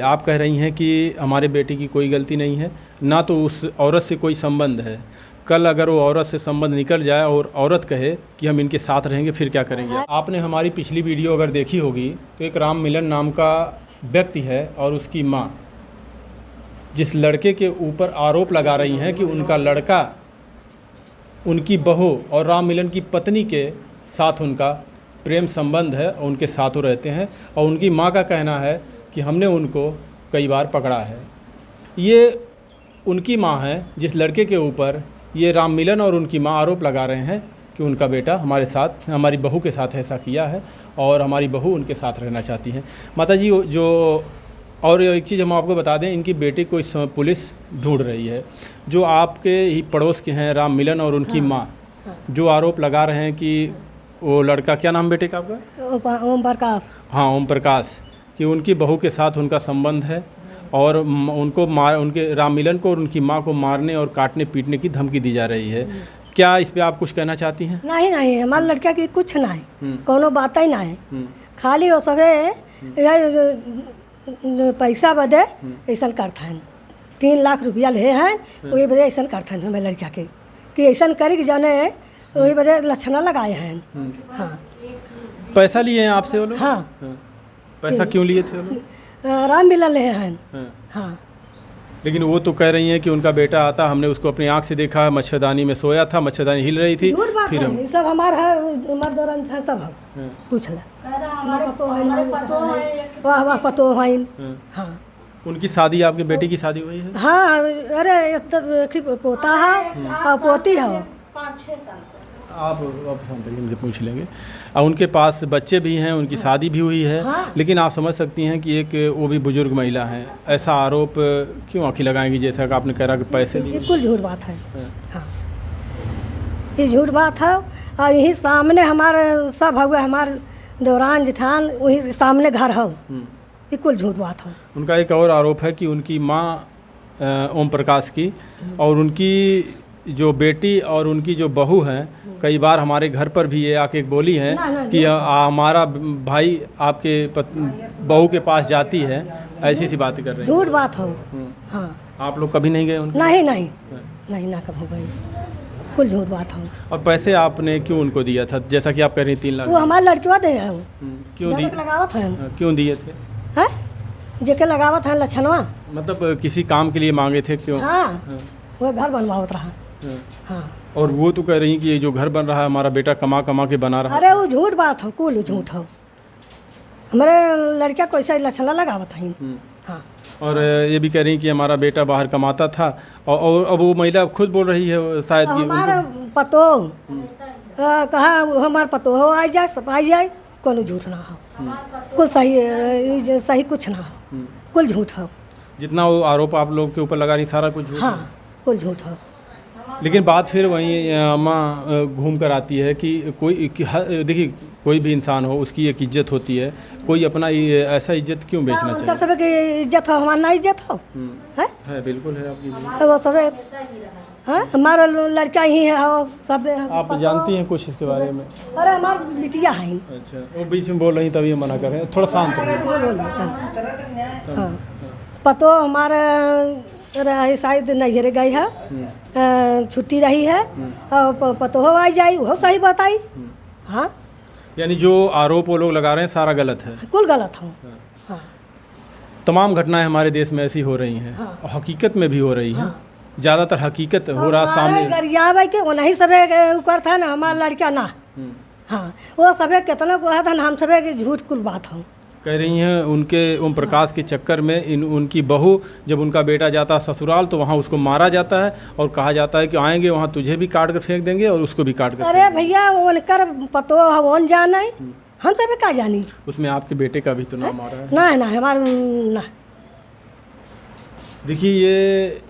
आप कह रही हैं कि हमारे बेटे की कोई गलती नहीं है, ना तो उस औरत से कोई संबंध है। कल अगर वो औरत से संबंध निकल जाए और औरत कहे कि हम इनके साथ रहेंगे, फिर क्या करेंगे? आपने हमारी पिछली वीडियो अगर देखी होगी तो एक राम मिलन नाम का व्यक्ति है और उसकी माँ जिस लड़के के ऊपर आरोप लगा रही हैं कि उनका लड़का उनकी बहू और राम मिलन की पत्नी के साथ उनका प्रेम संबंध है और उनके साथ वो रहते हैं, और उनकी माँ का कहना है कि हमने उनको कई बार पकड़ा है। ये उनकी माँ है जिस लड़के के ऊपर ये राम मिलन और उनकी माँ आरोप लगा रहे हैं कि उनका बेटा हमारे साथ, हमारी बहू के साथ ऐसा किया है और हमारी बहू उनके साथ रहना चाहती है। माता जी, जो और एक चीज़ हम आपको बता दें, इनकी बेटी को इस समय पुलिस ढूंढ रही है। जो आपके ही पड़ोस के हैं राम मिलन और उनकी माँ, जो आरोप लगा रहे हैं कि वो लड़का, क्या नाम बेटे का आपका? ओम प्रकाश। हाँ, ओम प्रकाश, कि उनकी बहू के साथ उनका संबंध है और उनको उनके राम मिलन को और उनकी माँ को मारने और काटने पीटने की धमकी दी जा रही है। क्या इस पे आप कुछ कहना चाहती हैं? नहीं नहीं, हमारे लड़का की कुछ नहीं, कोनो बात ही नहीं। खाली वो सबे पैसा बदे ऐसा करता है। 3 लाख रुपया ले हैं, वही बदे ऐसा करता है हमारे लड़का के कि ऐसा करी कि जाने वही बदे लक्षण लगाए हैं। हाँ, पैसा लिए हैं आपसे वो लोग? हाँ। पैसा क्यों लिए थे वो लोग? राम मिलन ले हैं। हाँ, लेकिन वो तो कह रही हैं कि उनका बेटा आता, हमने उसको अपनी आंख से देखा, मच्छरदानी में सोया था, मच्छरदानी हिल रही थी। झूठ बात फिर है, सब हमारा है, उमर दौरान था सब है। पूछ ले, हमारे पतो है, वाह पतो है। हाँ, उनकी शादी, आपके बेटी की शादी हुई है? हाँ, अरे पोता है और पोती है। 5-6 साल आप हमसे पूछ लेंगे। और उनके पास बच्चे भी हैं, उनकी शादी भी हुई है। हाँ। लेकिन आप समझ सकती हैं कि एक वो भी बुजुर्ग महिला हैं, ऐसा आरोप क्यों आँखी लगाएंगी? जैसा कि आपने कह रहा कि पैसे लिए। बिल्कुल झूठ बात है। हाँ, ये झूठ बात है। और यही सामने हमारे सब हुए, हमारे दौरान जेठान वही सामने घर है। बिल्कुल झूठ बात है। उनका एक और आरोप है कि उनकी माँ ओम प्रकाश की और उनकी जो बेटी और उनकी जो बहू हैं, कई बार हमारे घर पर भी ये आके बोली हैं कि हमारा भाई आपके बहू के पास जाती है, ऐसी सी बातें कर रहे हैं। झूठ बात है। हाँ, आप लोग कभी नहीं गए उनके? नहीं नहीं नहीं, ना कभी गई। कुल झूठ बात है। और पैसे आपने क्यों उनको दिया था, जैसा कि आप कह रही हैं 3 लाख? वो हमारे लड़कियों दे है। वो क्यों दिए? लगावत है। क्यों दिए थे? हैं? जेके लगावत है लक्षणवा। मतलब किसी काम के लिए मांगे थे? क्यों? हाँ, वो घर बनवावत रहा। हाँ, और वो तो कह रही कि ये जो घर बन रहा है हमारा बेटा कमा कमा के बना रहा है। अरे वो झूठ बात हो, कुल झूठ हो। हमारे लड़का को ऐसा लक्षण लगावत है। हाँ, और ये भी कह रही कि हमारा बेटा बाहर कमाता था, और अब वो महिला खुद बोल रही है शायद कि हमारा पतो कहा हमारा पतो हो आ जाए, सब आ जाए, कोनो झूठ ना हो। कुल सही सही कुछ ना हो, कुल झूठ हो। जितना वो आरोप आप लोग के ऊपर लगा रही सारा कुछ झूठ है। हाँ, कुल झूठ हो। लेकिन बात फिर वहीं माँ घूम कर आती है कि देखिए, कोई भी इंसान हो उसकी एक इज्जत होती है, कोई अपना ऐसा इज्जत क्यों बेचना चाहिए? सब की इज्जत हो, हमारा ना इज्जत हो है, बिल्कुल है आपकी। वो सब हमारा लड़का ही है। सब आप जानती हैं कुछ इसके बारे में? अरे हमारा बिटिया है। अच्छा, वो बीच में बोल रही तभी मना कर रहे हैं, थोड़ा शांत रहिए। हाँ, पतो हमारा शायद नैहर गई है, छुट्टी रही है, और पतो हो आ जाए, वो सही बताई। हाँ, यानी जो आरोप वो लोग लगा रहे हैं सारा गलत है, कुल गलत हो। हाँ, तमाम घटनाएं हमारे देश में ऐसी हो रही हैं। हाँ। और हकीकत में भी हो रही हैं। ज़्यादातर हकीकत हो रहा सामने। गरिया के वो नहीं सबे ऊपर था ना, हमारा लड़का ना। हाँ, वो सबे कितना को था ना, हम सबे की झूठ कुल बात हो। कह रही हैं उनके ओम प्रकाश के चक्कर में उनकी बहू, जब उनका बेटा जाता है ससुराल तो वहाँ उसको मारा जाता है और कहा जाता है कि आएंगे वहाँ तुझे भी काट कर फेंक देंगे और उसको भी काट कर। अरे भैया, उनकर पतो हम जाना है, हम सब का जानी। उसमें आपके बेटे का भी तो नाम आ रहा है। ना ना, हमारा ना। देखिए, ये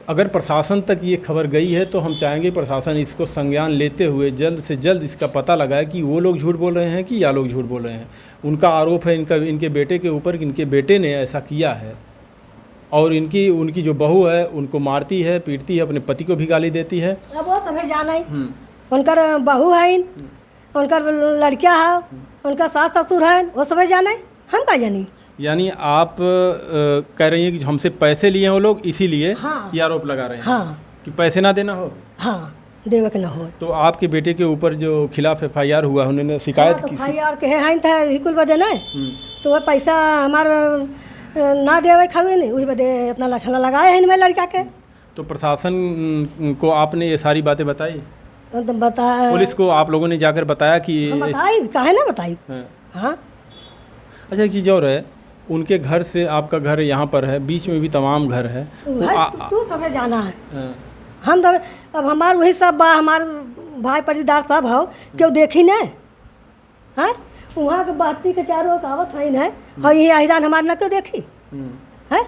अगर प्रशासन तक ये खबर गई है तो हम चाहेंगे प्रशासन इसको संज्ञान लेते हुए जल्द से जल्द इसका पता लगाए कि वो लोग झूठ बोल रहे हैं कि या लोग झूठ बोल रहे हैं। उनका आरोप है इनके बेटे के ऊपर कि इनके बेटे ने ऐसा किया है, और उनकी जो बहू है उनको मारती है, पीटती है, अपने पति को भी गाली देती है। अब वो सब जाना है, उनकर बहू है, उनकर लड़किया है, उनका सास ससुर है, वो सब जाना है, हम का जानी। यानी आप कह रही हैं कि हमसे पैसे लिए हैं वो लोग, इसीलिए हाँ। ये आरोप लगा रहे हैं हाँ कि पैसे ना देना हो। हाँ, देवक न हो। तो आपके बेटे के ऊपर जो खिलाफ FIR हुआ, उन्होंने शिकायत हाँ, की? तो भाई यार कहे हैं था ही कुल बदे ना, हम्म, तो वह पैसा हमार ना देवे खावे नहीं, वही बदे अपना लक्षण लगाए हैं इनमें लड़का के। तो प्रशासन को आपने ये सारी बातें बताई? तो बता पुलिस को आप लोगों ने जाकर बताया कि हम बताई, काहे ना बताई। हाँ। हाँ अच्छा, एक चीज़ और है, उनके घर से आपका घर यहाँ पर है, बीच में भी तमाम घर है। तू सबे जाना है, हाँ, हम तो अब हमार वही सब बा, हमार भाई परिदार सब हो, क्यों देखी न है वहाँ के बहती के चारों कावत है न, और ये अहिरान हमार न क्यों देखी है।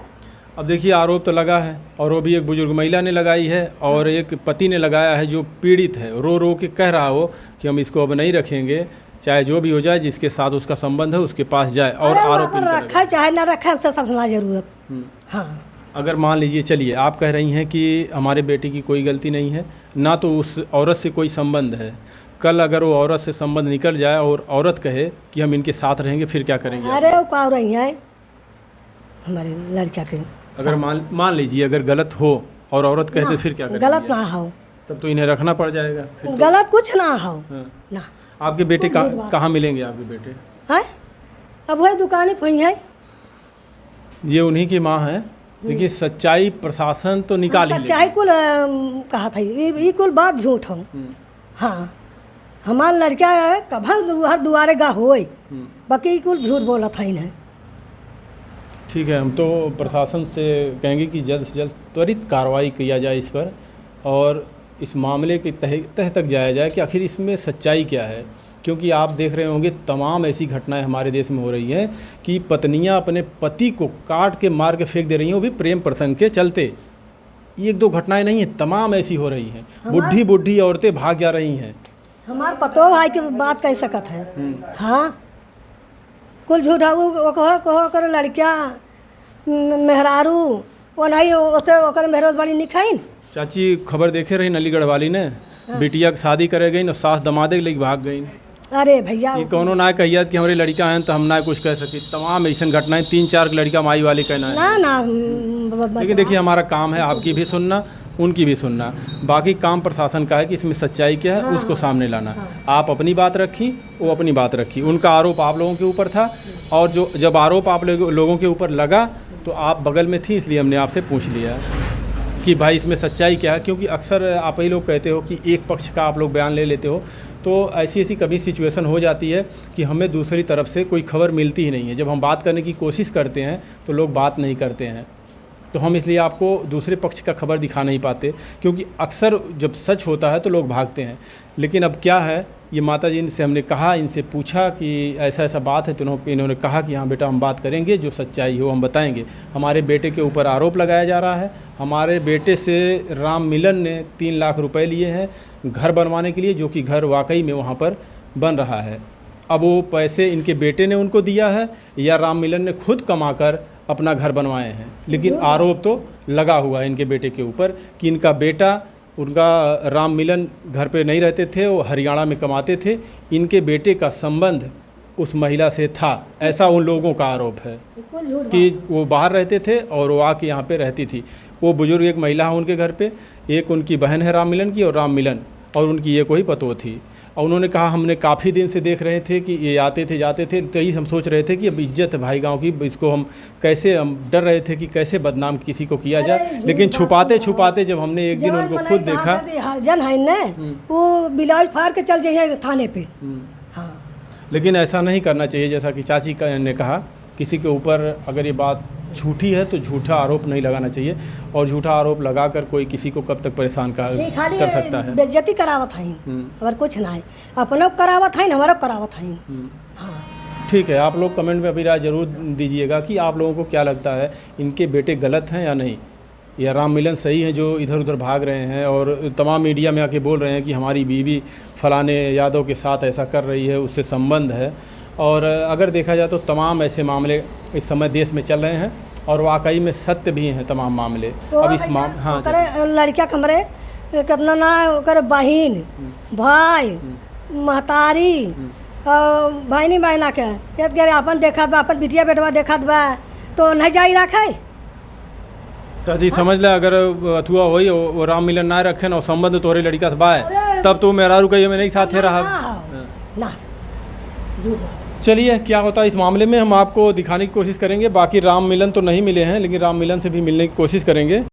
अब देखिए, आरोप तो लगा है, और वो भी एक बुजुर्ग महिला ने लगाई है और एक पति ने लगाया है जो पीड़ित है, रो रो के कह रहा हो कि हम इसको अब नहीं रखेंगे, चाहे जो भी हो जाए, जिसके साथ उसका संबंध है उसके पास जाए। और आरोप इनका रखा चाहे ना रखा, हमसे समझना जरूरत। हाँ, अगर मान लीजिए, चलिए आप कह रही हैं कि हमारे बेटे की कोई गलती नहीं है, ना तो उस औरत से कोई संबंध है, कल अगर वो औरत से संबंध निकल जाए और औरत कहे कि हम इनके साथ रहेंगे, फिर क्या करेंगे? अरे वो कह रही है हमारे लड़का के, अगर मान लीजिए अगर गलत हो और औरत कहते फिर क्या करेंगे? गलत ना हो, तब तो इन्हें रखना पड़ जाएगा फिर तो। गलत कुछ ना हो। हाँ। ना आपके बेटे कहाँ मिलेंगे? आपके बेटे है अब वही दुकान पर ही है। ये उन्हीं की माँ है। देखिए, सच्चाई प्रशासन तो निकाल ही चाहे कुल कहा था ये कुल बात झूठ हो। हाँ, हमार लड़का है कभी हर दुआरे गा होए, बाकी कुल झूठ बोला था इन्हें। ठीक है, हम तो प्रशासन से कहेंगे कि जल्द से जल्द त्वरित कार्रवाई किया जाए इस पर, और इस मामले के तह तक जाया जाए कि आखिर इसमें सच्चाई क्या है। क्योंकि आप देख रहे होंगे तमाम ऐसी घटनाएं हमारे देश में हो रही हैं कि पत्नियां अपने पति को काट के मार के फेंक दे रही हैं, वो भी प्रेम प्रसंग के चलते। एक दो घटनाएं नहीं हैं, तमाम ऐसी हो रही हैं। बुढ़ी बुढ़ी औरतें भाग जा रही हैं। हमार पतो भाई की बात कह सकत है। हाँ, कुल झूठा वो कहो कर लड़किया मेहरारू वो नहीं, उसे ओकर मेहराज बड़ी निखाइन। चाची, खबर देखे रही अलीगढ़ वाली ने, बिटिया की शादी करे गई और सास दमादे के लेके भाग गई। अरे भैया, ये कौनो ना कहिए कि हमारी लड़का हैं तो हम ना कुछ कह सके। तमाम ऐसी घटनाएं, 3-4 लड़का माई वाली कहना है ना। लेकिन देखिए, हमारा काम है आपकी भी सुनना, उनकी भी सुनना। बाकी काम प्रशासन का है कि इसमें सच्चाई क्या है उसको सामने लाना। आप अपनी बात रखी, वो अपनी बात रखी। उनका आरोप आप लोगों के ऊपर था, और जब आरोप आप लोगों के ऊपर लगा तो आप बगल में थी, इसलिए हमने आपसे पूछ लिया कि भाई इसमें सच्चाई क्या है। क्योंकि अक्सर आप ही लोग कहते हो कि एक पक्ष का आप लोग बयान ले लेते हो, तो ऐसी कभी सिचुएशन हो जाती है कि हमें दूसरी तरफ से कोई खबर मिलती ही नहीं है। जब हम बात करने की कोशिश करते हैं तो लोग बात नहीं करते हैं, तो हम इसलिए आपको दूसरे पक्ष का खबर दिखा नहीं पाते, क्योंकि अक्सर जब सच होता है तो लोग भागते हैं। लेकिन अब क्या है, ये माता जी से हमने कहा, इनसे पूछा कि ऐसा ऐसा बात है, तो इन्होंने कहा कि हाँ बेटा, हम बात करेंगे, जो सच्चाई हो हम बताएंगे। हमारे बेटे के ऊपर आरोप लगाया जा रहा है। हमारे बेटे से राम मिलन ने 3 लाख रुपए लिए हैं घर बनवाने के लिए, जो कि घर वाकई में वहाँ पर बन रहा है। अब वो पैसे इनके बेटे ने उनको दिया है या राम मिलन ने खुद कमाकर अपना घर बनवाए हैं, लेकिन आरोप तो लगा हुआ है इनके बेटे के ऊपर कि इनका बेटा, उनका राम मिलन घर पे नहीं रहते थे, वो हरियाणा में कमाते थे, इनके बेटे का संबंध उस महिला से था। ऐसा उन लोगों का आरोप है कि वो बाहर रहते थे और वो आके यहाँ पे रहती थी। वो बुजुर्ग एक महिला है उनके घर पे, एक उनकी बहन है राम मिलन की, और राम मिलन, और उनकी ये कोई पतोह थी। और उन्होंने कहा, हमने काफ़ी दिन से देख रहे थे कि ये आते थे जाते थे, तो यही हम सोच रहे थे कि अब इज्जत है भाई गांव की, इसको हम कैसे, हम डर रहे थे कि कैसे बदनाम किसी को किया जाए। लेकिन छुपाते छुपाते जब हमने एक दिन उनको खुद देखा, जन है न, वो ब्लाउज फाड़ के चल जाइए थाने पे। हाँ, लेकिन ऐसा नहीं करना चाहिए। जैसा कि चाची ने कहा, किसी के ऊपर अगर ये बात झूठी है तो झूठा आरोप नहीं लगाना चाहिए, और झूठा आरोप लगाकर कोई किसी को कब तक परेशान कर सकता है। बेइज्जती करावत है और कुछ ना है, अपनों करावत है, हमारा करावत है। हाँ, ठीक है, आप लोग कमेंट में अभी राय जरूर दीजिएगा कि आप लोगों को क्या लगता है, इनके बेटे गलत हैं या नहीं, या राम मिलन सही है जो इधर उधर भाग रहे हैं और तमाम मीडिया में आके बोल रहे हैं कि हमारी बीवी फलाने यादव के साथ ऐसा कर रही है, उससे संबंध है। और अगर देखा जाए तो तमाम ऐसे मामले इस समय देश में चल रहे हैं, और वाकई में सत्य भी हैं तमाम मामले। तो अब इस हाँ, लड़किया कमरे कितना ना कर बहन भाई महतारी भाईनी बहना के ये गए अपन देखत बा, अपन बिटिया बेटवा देखत बा तो नहीं जाई रखे। चाची समझ ले, अगर अथुआ होई वो राम मिलन ना रखे ना संबंध तोरे लड़का से बाय, अरे! तब तो मेरा रुकइए में नहीं साथे रहा। ना चलिए क्या होता है इस मामले में हम आपको दिखाने की कोशिश करेंगे। बाकी राम मिलन तो नहीं मिले हैं, लेकिन राम मिलन से भी मिलने की कोशिश करेंगे।